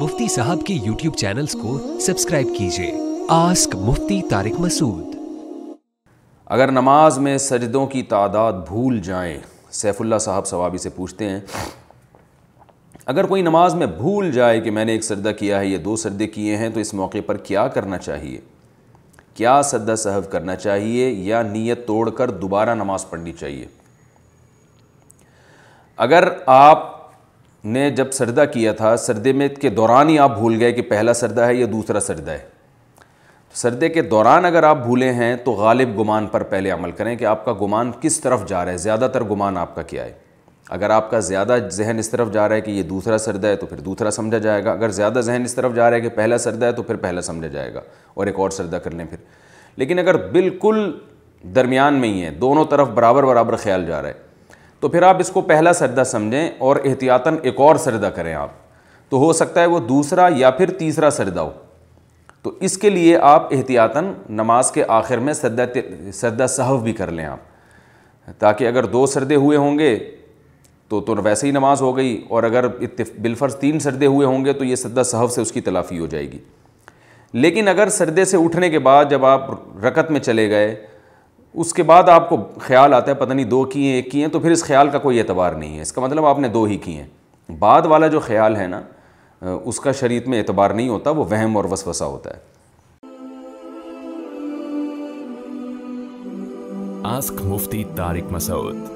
मुफ्ती साहब के YouTube channels को सब्सक्राइब कीजिए। आस्क मुफ्ती तारिक मसूद। अगर नमाज में सजदों की तादाद भूल जाएं, सैफुल्लाह साहब सवाबी से पूछते हैं, अगर कोई नमाज में भूल जाए कि मैंने एक सजदा किया है या दो सजदे किए हैं तो इस मौके पर क्या करना चाहिए? क्या सजदा सहव करना चाहिए या नीयत तोड़कर दोबारा नमाज पढ़नी चाहिए? अगर आपने जब सजदा किया था, सजदे में के दौरान ही आप भूल गए कि पहला सजदा है या दूसरा सजदा है, तो सजदे के दौरान अगर आप भूले हैं तो गालिब गुमान पर पहले अमल करें कि आपका गुमान किस तरफ जा रहा है, ज़्यादातर गुमान आपका क्या है। अगर आपका ज़्यादा जहन इस तरफ जा रहा है कि ये दूसरा सजदा है तो फिर दूसरा समझा जाएगा, अगर ज़्यादा जहन इस तरफ जा रहा है कि पहला सजदा है तो फिर पहला समझा जाएगा और एक और सजदा कर लें फिर। लेकिन अगर बिल्कुल दरमियान में ही है, दोनों तरफ बराबर बराबर ख्याल जा रहा है, तो फिर आप इसको पहला सजदा समझें और एहतियातन एक और सजदा करें आप, तो हो सकता है वो दूसरा या फिर तीसरा सजदा हो। तो इसके लिए आप एहतियातन नमाज के आखिर में सजदा सहव भी कर लें आप, ताकि अगर दो सजदे हुए होंगे तो वैसे ही नमाज हो गई, और अगर बिलफर्ज तीन सजदे हुए होंगे तो ये सजदा सहव से उसकी तलाफ़ी हो जाएगी। लेकिन अगर सजदे से उठने के बाद जब आप रकत में चले गए, उसके बाद आपको ख्याल आता है पता नहीं दो किए एक किए, तो फिर इस ख्याल का कोई एतबार नहीं है, इसका मतलब आपने दो ही किए हैं। बाद वाला जो ख्याल है ना, उसका शरीयत में एतबार नहीं होता, वो वहम और वसवसा होता है। आस्क मुफ्ती तारिक मसूद।